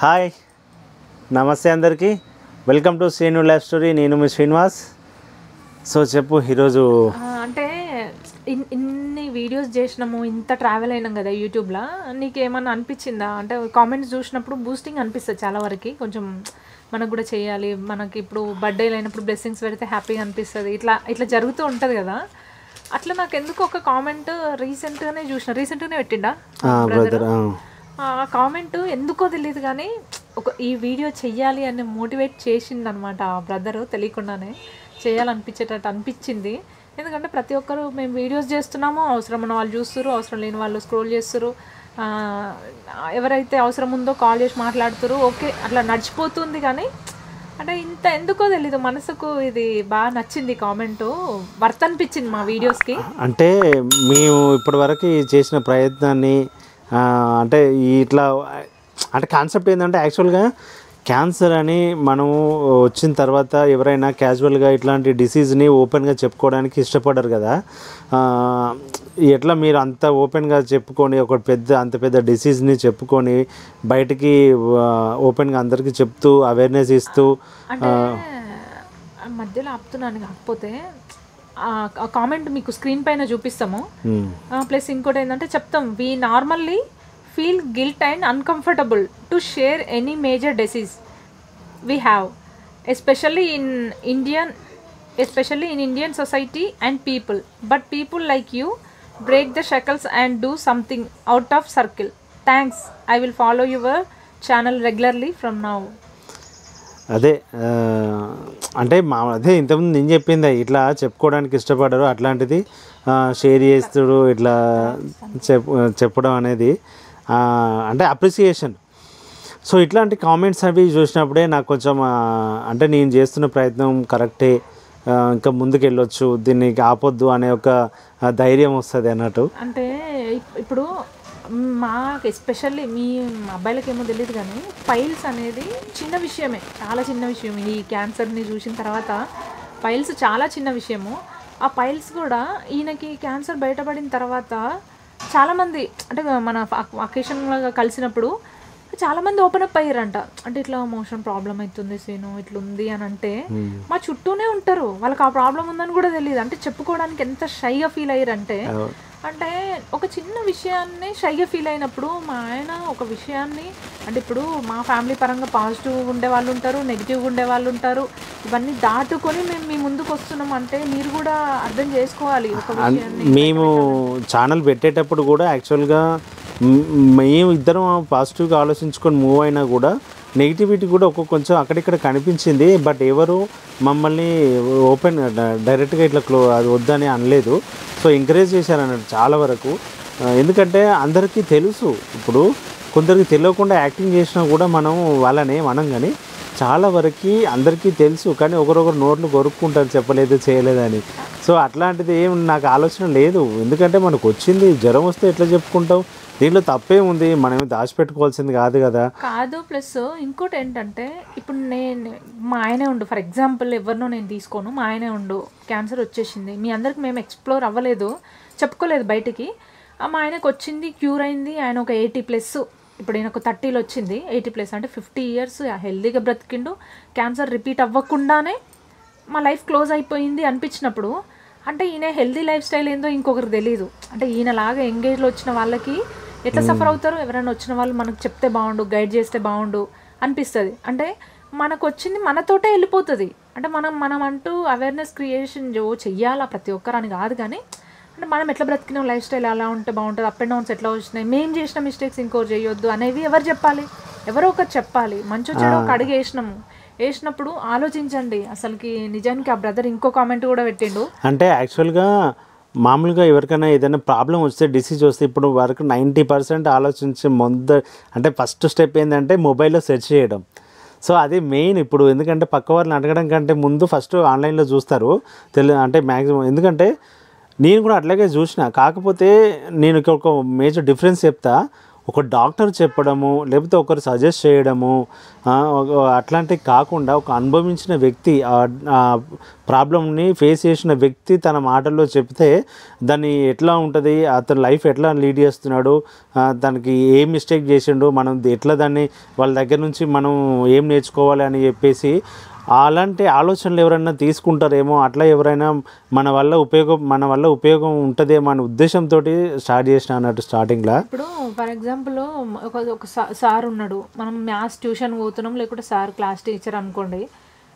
Hi నమస్తే అందరికీ welcome to Srinu life story. నేను మీ శ్రీనివాస్. సో చెప్పు ఈరోజు అంటే ఇన్ని వీడియోస్ చేసినాము, ఇంత ట్రావెల్ అయినాం కదా యూట్యూబ్లో. నీకు ఏమన్నా అనిపించిందా? అంటే కామెంట్స్ చూసినప్పుడు బూస్టింగ్ అనిపిస్తుంది చాలా వరకు. కొంచెం మనకు కూడా చేయాలి, మనకి ఇప్పుడు బర్త్డేలు అయినప్పుడు బ్లెస్సింగ్స్ పెడితే హ్యాపీగా అనిపిస్తుంది. ఇట్లా జరుగుతూ ఉంటుంది కదా. అట్లా నాకు ఎందుకు ఒక కామెంట్ రీసెంట్గానే పెట్టిండా బ్రదర్. ఆ కామెంట్ ఎందుకో తెలియదు కానీ ఈ వీడియో చెయ్యాలి అని మోటివేట్ చేసింది అనమాట ఆ బ్రదరు. తెలియకుండానే చేయాలనిపించేటట్టు అనిపించింది. ఎందుకంటే ప్రతి ఒక్కరు మేము వీడియోస్ చేస్తున్నాము, అవసరం ఉన్న వాళ్ళు చూస్తారు, అవసరం లేని వాళ్ళు స్క్రోల్ చేస్తారు, ఎవరైతే అవసరం ఉందో కాల్ చేసి మాట్లాడుతారు. ఓకే, అట్లా నడిచిపోతుంది. కానీ అంటే ఇంత ఎందుకో తెలీదు, మనసుకు ఇది బాగా నచ్చింది కామెంటు, వర్త్ అనిపించింది మా వీడియోస్కి. అంటే మేము ఇప్పటి వరకు చేసిన ప్రయత్నాన్ని అంటే ఇట్లా అంటే కాన్సెప్ట్ ఏంటంటే యాక్చువల్గా క్యాన్సర్ అని మనము వచ్చిన తర్వాత ఎవరైనా క్యాజువల్గా ఇట్లాంటి డిసీజ్ని ఓపెన్గా చెప్పుకోవడానికి ఇష్టపడరు కదా. ఎట్లా మీరు అంత ఓపెన్గా చెప్పుకొని అంత పెద్ద డిసీజ్ని చెప్పుకొని బయటికి ఓపెన్గా అందరికీ చెప్తూ అవేర్నెస్ ఇస్తూ మధ్యలో ఆపుతున్నాను. కాకపోతే ఆ కామెంట్ మీకు స్క్రీన్ పైన చూపిస్తాము. ప్లస్ ఇంకోటి ఏంటంటే చెప్తాం, we normally feel guilt and uncomfortable to share any major disease we have, especially in Indian society and people. But people like you break the shackles and do something out of circle. Thanks. I will follow your channel regularly from now. అదే అదే ఇంతకుముందు నేను చెప్పింది, ఇట్లా చెప్పుకోవడానికి ఇష్టపడరు, అట్లాంటిది share చేస్తుడు ఇట్లా చెప్పడం అనేది అంటే అప్రిసియేషన్. సో ఇట్లాంటి కామెంట్స్ అవి చూసినప్పుడే నాకు కొంచెం అంటే నేను చేస్తున్న ప్రయత్నం కరెక్టే, ఇంకా ముందుకు వెళ్ళొచ్చు, దీన్ని ఆపొద్దు అనే ఒక ధైర్యం వస్తుంది అన్నట్టు. అంటే ఇప్పుడు మాకు ఎస్పెషల్లీ మీ అబ్బాయిలకి ఏమో తెలియదు కానీ పైల్స్ అనేది చిన్న విషయమే, చాలా చిన్న విషయం. ఈ క్యాన్సర్ని చూసిన తర్వాత పైల్స్ చాలా చిన్న విషయము. ఆ పైల్స్ కూడా ఈయనకి క్యాన్సర్ బయటపడిన తర్వాత చాలామంది అంటే మన అకేషన్గా కలిసినప్పుడు చాలామంది ఓపెన్ అప్ అయ్యారంట. అంటే ఇట్లా మోషన్ ప్రాబ్లం అవుతుంది సీను, ఇట్లుంది అని అంటే మా చుట్టూనే ఉంటారు, వాళ్ళకి ఆ ప్రాబ్లం ఉందని కూడా తెలియదు. అంటే చెప్పుకోవడానికి ఎంత షైగా ఫీల్ అయ్యారంటే, అంటే ఒక చిన్న విషయాన్ని షైగా ఫీల్ అయినప్పుడు మా ఆయన ఒక విషయాన్ని, అంటే ఇప్పుడు మా ఫ్యామిలీ పరంగా పాజిటివ్గా ఉండే వాళ్ళు ఉంటారు, నెగిటివ్గా ఉండే వాళ్ళు ఉంటారు. ఇవన్నీ దాటుకొని మేము మీ ముందుకు వస్తున్నాం అంటే మీరు కూడా అర్థం చేసుకోవాలి ఒక విషయాన్ని. మేము ఛానల్ పెట్టేటప్పుడు కూడా యాక్చువల్గా మేము ఇద్దరం పాజిటివ్గా ఆలోచించుకొని మూవ్ అయినా కూడా నెగిటివిటీ కూడా కొంచెం అక్కడిక్కడ కనిపించింది. బట్ ఎవరు మమ్మల్ని ఓపెన్ డైరెక్ట్గా ఇట్లా అది వద్దని అనలేదు. సో ఎంకరేజ్ చేశారు అన్నట్టు చాలా వరకు. ఎందుకంటే అందరికీ తెలుసు, ఇప్పుడు కొందరికి తెలియకుండా యాక్టింగ్ చేసినా కూడా మనం వాళ్ళనే మనం కానీ చాలా వరకు అందరికీ తెలుసు. కానీ ఒకరొకరు నోట్లు కొరుక్కుంటారు చెప్పలేదు చేయలేదని. సో అట్లాంటిది ఏం నాకు ఆలోచన లేదు. ఎందుకంటే మనకు వచ్చింది, జ్వరం వస్తే ఎట్లా చెప్పుకుంటావు, దీంట్లో తప్పే ఉంది, మనమే దాచిపెట్టుకోవాల్సింది కాదు కదా. కాదు. ప్లస్ ఇంకోటి ఏంటంటే ఇప్పుడు మా ఆయనే ఉండు, ఫర్ ఎగ్జాంపుల్ ఎవరినో నేను తీసుకోను, మా ఆయనే ఉండు క్యాన్సర్ వచ్చేసింది, మీ అందరికి మేము ఎక్స్ప్లోర్ అవ్వలేదు, చెప్పుకోలేదు బయటికి. మా ఆయనకు వచ్చింది, క్యూర్ అయింది, ఆయన ఒక 80+. ఇప్పుడు ఈయనకు 30లో వచ్చింది, 80+ అంటే 50 years హెల్దీగా బ్రతికిండు. క్యాన్సర్ రిపీట్ అవ్వకుండానే మా లైఫ్ క్లోజ్ అయిపోయింది అనిపించినప్పుడు, అంటే ఈయన హెల్దీ లైఫ్ స్టైల్ ఏందో ఇంకొకరికి తెలీదు. అంటే ఈయనలాగా ఎంగేజ్లో వచ్చిన వాళ్ళకి ఎట్లా సఫర్ అవుతారు, ఎవరైనా వచ్చిన వాళ్ళు మనకు చెప్తే బాగుండు, గైడ్ చేస్తే బాగుండు అనిపిస్తుంది. అంటే మనకు వచ్చింది మనతోటే వెళ్ళిపోతుంది. అంటే మనం అంటూ అవేర్నెస్ క్రియేషన్ చెయ్యాలా ప్రతి ఒక్కరని కాదు, కానీ అంటే మనం ఎట్లా బ్రతికినాం, లైఫ్ స్టైల్ ఎలా ఉంటే బాగుంటుంది, అప్ అండ్ డౌన్స్ ఎట్లా వచ్చినాయి, మేము చేసిన మిస్టేక్స్ ఇంకోటి చేయొద్దు అనేవి ఎవరు చెప్పాలి? ఎవరో ఒకరు చెప్పాలి. మంచి చెడు ఒక అడుగు వేసినప్పుడు ఆలోచించండి. అసలుకి నిజానికి ఆ బ్రదర్ ఇంకో కామెంట్ కూడా పెట్టిండు. అంటే యాక్చువల్గా మామూలుగా ఎవరికైనా ఏదైనా ప్రాబ్లం వస్తే, డిసీజ్ వస్తే ఇప్పుడు వరకు 90% ఆలోచించే అంటే ఫస్ట్ స్టెప్ ఏంటంటే మొబైల్లో సెర్చ్ చేయడం. సో అది మెయిన్ ఇప్పుడు. ఎందుకంటే పక్క వాళ్ళని అడగడం కంటే ముందు ఫస్ట్ ఆన్లైన్లో చూస్తారు అంటే మ్యాక్సిమం. ఎందుకంటే నేను కూడా అట్లాగే చూసిన. కాకపోతే నేను ఒక మేజర్ డిఫరెన్స్ చెప్తా. ఒక డాక్టర్ చెప్పడము లేకపోతే ఒకరు సజెస్ట్ చేయడము అట్లాంటివి కాకుండా ఒక అనుభవించిన వ్యక్తి ఆ ప్రాబ్లమ్ని ఫేస్ చేసిన వ్యక్తి తన మాటల్లో చెప్తే దాన్ని ఎట్లా ఉంటుంది, అతని లైఫ్ ఎట్లా లీడ్ చేస్తున్నాడు, దానికి ఏం మిస్టేక్ చేసిండు, మనం ఎట్లా దాన్ని వాళ్ళ దగ్గర నుంచి మనం ఏం నేర్చుకోవాలి అని చెప్పేసి అలాంటి ఆలోచనలు ఎవరైనా తీసుకుంటారేమో, అట్లా ఎవరైనా మన వల్ల ఉపయోగం ఉంటుందేమో అనే ఉద్దేశంతో స్టార్ట్ చేసిన అన్నట్టు స్టార్టింగ్లో. ఇప్పుడు ఫర్ ఎగ్జాంపుల్ ఒక సార్ ఉన్నాడు, మనం మ్యాథ్స్ ట్యూషన్ పోతున్నాం, లేకుంటే సార్ క్లాస్ టీచర్ అనుకోండి,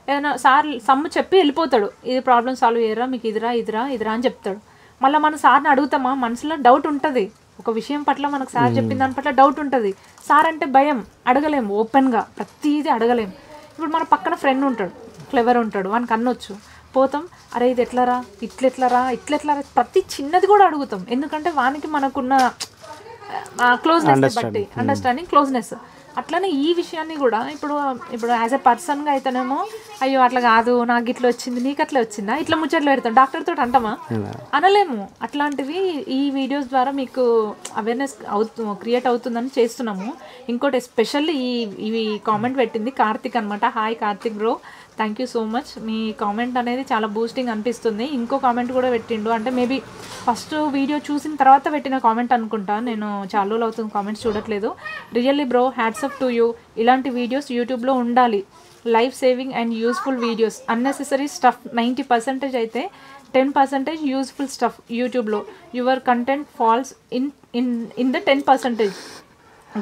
ఏదైనా సార్ సమ్ము చెప్పి వెళ్ళిపోతాడు, ఇది ప్రాబ్లం సాల్వ్ చేయరా, మీకు ఇదిరా అని చెప్తాడు. మళ్ళీ మన సార్ని అడుగుతామా, మనసులో డౌట్ ఉంటుంది, ఒక విషయం పట్ల మనకు సార్ చెప్పిన దాని పట్ల డౌట్ ఉంటుంది. సార్ అంటే భయం, అడగలేము, ఓపెన్గా ప్రతిదీ అడగలేము. ఇప్పుడు మన పక్కన ఫ్రెండ్ ఉంటాడు, క్లెవర్ ఉంటాడు, వానికి అన్నొచ్చు, పోతాం, అరే ఇది ఎట్లరా, ఇట్లెట్లరా ప్రతి చిన్నది కూడా అడుగుతాం. ఎందుకంటే వానికి మనకున్న క్లోజ్నెస్ బట్టి, అండర్స్టాండింగ్, క్లోజ్నెస్. అట్లనే ఈ విషయాన్ని కూడా ఇప్పుడు యాజ్ ఎ పర్సన్గా అయితేనేమో, అయ్యో అట్లా కాదు, నాకు ఇట్లా వచ్చింది, నీకు అట్లా వచ్చిందా, ఇట్లా ముచ్చట్లు పెడతాం. డాక్టర్తో అంటామా, అనలేము. అట్లాంటివి ఈ వీడియోస్ ద్వారా మీకు అవేర్నెస్ క్రియేట్ అవుతుందని చేస్తున్నాము. ఇంకోటి ఎస్పెషల్లీ ఇవి కామెంట్ పెట్టింది కార్తిక్ అనమాట. Hi Karthik bro, thank you so much. Me comment అనేది చాలా బూస్టింగ్ అనిపిస్తుంది. ఇంకో కామెంట్ కూడా పెట్టిండు, అంటే మేబీ ఫస్ట్ వీడియో చూసిన తర్వాత పెట్టిన కామెంట్ అనుకుంటా, నేను చాలా రోజులు అవుతుంది కామెంట్స్ చూడట్లేదు. Really bro, hats up to you. ఇలాంటి వీడియోస్ యూట్యూబ్లో ఉండాలి, life saving and useful videos. Unnecessary stuff 90% అయితే 10% యూస్ఫుల్ స్టఫ్ యూట్యూబ్లో. Your content falls in the 10%.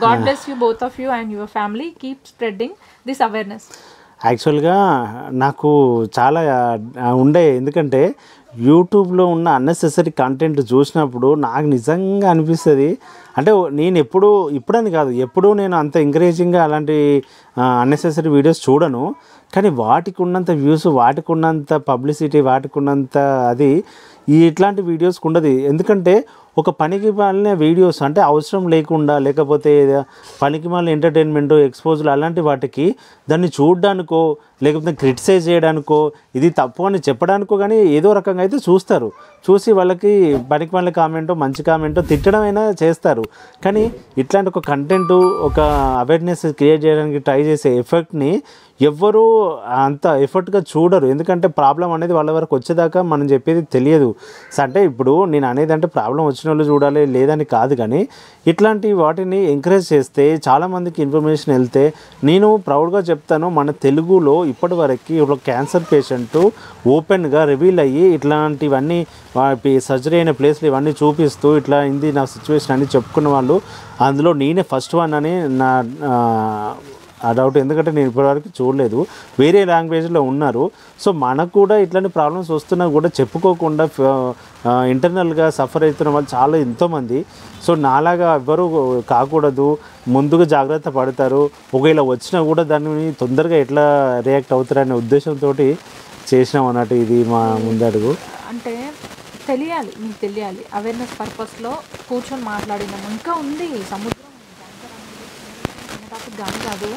God bless you both of you and your family. Keep spreading this awareness. యాక్చువల్గా నాకు చాలా ఉండే, ఎందుకంటే యూట్యూబ్లో ఉన్న అన్నెసెసరీ కంటెంట్ చూసినప్పుడు నాకు నిజంగా అనిపిస్తుంది, అంటే నేను ఇప్పుడని కాదు, ఎప్పుడూ నేను అంత ఎంకరేజింగ్గా అలాంటి అన్నెసెసరీ వీడియోస్ చూడను. కానీ వాటికి ఉన్నంత వ్యూస్, వాటికి ఉన్నంత పబ్లిసిటీ, వాటికి ఉన్నంత అది ఇట్లాంటి వీడియోస్కి ఉండదు. ఎందుకంటే ఒక పనికి మాలిన వీడియోస్, అంటే అవసరం లేకుండా, లేకపోతే పనికి మాలిన ఎంటర్టైన్మెంట్, ఎక్స్పోజులు అలాంటి వాటికి దాన్ని చూడడానికో లేకపోతే క్రిటిసైజ్ చేయడానికో, ఇది తప్పు అని చెప్పడానికో కానీ ఏదో రకంగా అయితే చూస్తారు. చూసి వాళ్ళకి పనికి మాలిన కామెంటో మంచి కామెంటో తిట్టడమైనా చేస్తారు. కానీ ఇట్లాంటి ఒక కంటెంట్, ఒక అవేర్నెస్ క్రియేట్ చేయడానికి ట్రై చేసే ఎఫర్ట్ని ఎవ్వరూ అంత ఎఫర్ట్గా చూడరు. ఎందుకంటే ప్రాబ్లం అనేది వాళ్ళ వరకు వచ్చేదాకా మనం చెప్పేది తెలియదు. అంటే ఇప్పుడు నేను అనేది అంటే ప్రాబ్లం వచ్చిన వాళ్ళు చూడాలి లేదని కాదు, కానీ ఇట్లాంటి వాటిని ఎంకరేజ్ చేస్తే చాలామందికి ఇన్ఫర్మేషన్ వెళ్తే, నేను ప్రౌడ్గా చెప్తాను, మన తెలుగులో ఇప్పటి వరకు ఒక క్యాన్సర్ పేషెంట్ ఓపెన్గా రివీల్ అయ్యి ఇట్లాంటివన్నీ సర్జరీ అయిన ప్లేస్లు ఇవన్నీ చూపిస్తూ ఇట్లా అయింది నా సిచ్యువేషన్ అని చెప్పుకున్న వాళ్ళు అందులో నేనే ఫస్ట్ వన్ అని ఆ డౌట్. ఎందుకంటే నేను ఇప్పటివరకు చూడలేదు, వేరే లాంగ్వేజ్లో ఉన్నారు. సో మనకు కూడా ఇట్లాంటి ప్రాబ్లమ్స్ వస్తున్నా కూడా చెప్పుకోకుండా ఇంటర్నల్గా సఫర్ అవుతున్న వాళ్ళు చాలా ఎంతోమంది. సో నాలాగా ఎవ్వరూ కాకూడదు, ముందుగా జాగ్రత్త పడతారు, ఒకవేళ వచ్చినా కూడా దాన్ని తొందరగా ఎట్లా రియాక్ట్ అవుతారనే ఉద్దేశంతో చేసినాం అన్నట్టు. ఇది మా ముందడుగు. అంటే తెలియాలి, మీకు తెలియాలి, అవేర్నెస్ పర్పస్లో కూర్చొని మాట్లాడినాము. ఇంకా ఉంది సముద్రం కానీ కాదు.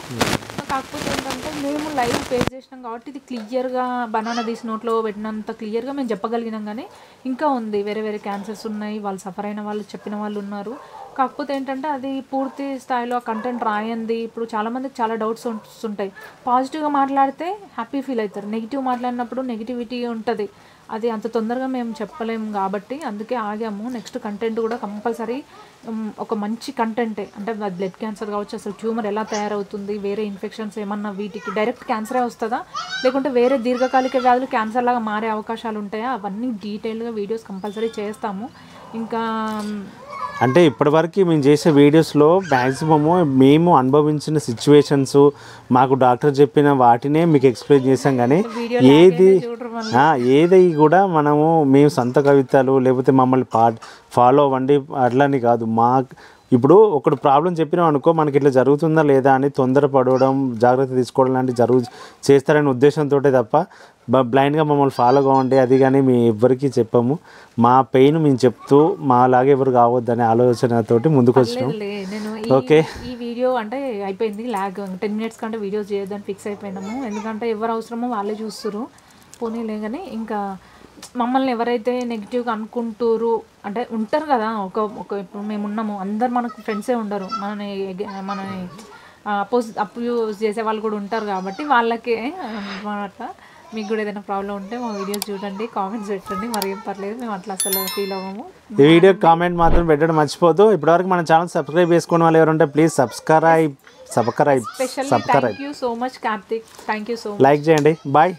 కాకపోతే ఏంటంటే మేము లైవ్ ఫేస్ చేసినాం కాబట్టి ఇది క్లియర్గా బనానా తీసి నోట్లో పెట్టినంత క్లియర్గా మేము చెప్పగలిగినాం. కానీ ఇంకా ఉంది, వేరే వేరే క్యాన్సర్స్ ఉన్నాయి, వాళ్ళు సఫర్ అయిన వాళ్ళు చెప్పిన వాళ్ళు ఉన్నారు. కాకపోతే ఏంటంటే అది పూర్తి స్థాయిలో కంటెంట్ రాయంది. ఇప్పుడు చాలామందికి చాలా డౌట్స్ వస్తుంటాయి. పాజిటివ్గా మాట్లాడితే హ్యాపీ ఫీల్ అవుతారు, నెగిటివ్ మాట్లాడినప్పుడు నెగిటివిటీ ఉంటుంది. అది అంత తొందరగా మేము చెప్పలేము కాబట్టి అందుకే ఆగాము. నెక్స్ట్ కంటెంట్ కూడా కంపల్సరీ ఒక మంచి కంటెంటే, అంటే బ్లడ్ క్యాన్సర్ కావచ్చు, అసలు ట్యూమర్ ఎలా తయారవుతుంది, వేరే ఇన్ఫెక్షన్స్ ఏమన్నా వీటికి డైరెక్ట్ క్యాన్సరే వస్తుందా, లేకుంటే వేరే దీర్ఘకాలిక వ్యాధులు క్యాన్సర్ లాగా మారే అవకాశాలు ఉంటాయా, అవన్నీ డీటెయిల్గా వీడియోస్ కంపల్సరీ చేస్తాము. ఇంకా అంటే ఇప్పటివరకు మేము చేసే వీడియోస్లో మ్యాక్సిమము మేము అనుభవించిన సిచ్యువేషన్స్, మాకు డాక్టర్ చెప్పిన వాటినే మీకు ఎక్స్ప్లెయిన్ చేసాం. కానీ ఏది కూడా మేము సొంత కవితలు లేకపోతే మమ్మల్ని ఫాలో అవ్వండి అట్లని కాదు. ఇప్పుడు ఒకటి ప్రాబ్లం చెప్పినాం అనుకో, మనకి ఇట్లా జరుగుతుందా లేదా అని తొందరపడడం, జాగ్రత్త తీసుకోవడం లాంటివి చేస్తారనే ఉద్దేశంతో తప్ప బ్లైండ్గా మమ్మల్ని ఫాలో కావండి అది కానీ మేము ఎవ్వరికీ చెప్పము. మా పెయిన్ మేము చెప్తూ మాలాగే ఎవరు కావద్దనే ఆలోచనతోటి ముందుకు వచ్చినాం. ఓకే, ఈ వీడియో అంటే అయిపోయింది, లాగ్ 10 minutes కంటే వీడియోస్ చేయొద్దని ఫిక్స్ అయిపోయినాము. ఎందుకంటే ఎవరు అవసరమో వాళ్ళే చూస్తున్నారు, పోనీలే. కానీ ఇంకా మమ్మల్ని ఎవరైతే నెగిటివ్గా అనుకుంటారు అంటే ఉంటారు కదా, ఇప్పుడు మేము ఉన్నాము, అందరు మనకు ఫ్రెండ్సే ఉండరు, మనని అపోజ్ చేసే వాళ్ళు కూడా ఉంటారు. కాబట్టి వాళ్ళకే అన్నమాట. మీకు కూడా ఏదైనా ప్రాబ్లం ఉంటే మా వీడియోస్ చూడండి, కామెంట్స్ పెట్టండి, మరి ఏం పర్లేదు, మేము అట్లా అసలు ఫీల్ అవ్వము. ఈ వీడియో కామెంట్ మాత్రం పెట్టడం మర్చిపోదు. ఇప్పటివరకు మన ఛానల్ సబ్స్క్రైబ్ చేసుకునే వాళ్ళు ఎవరుంటే please subscribe. Thank you so much Karthik, thank you so much. Like చేయండి. బాయ్.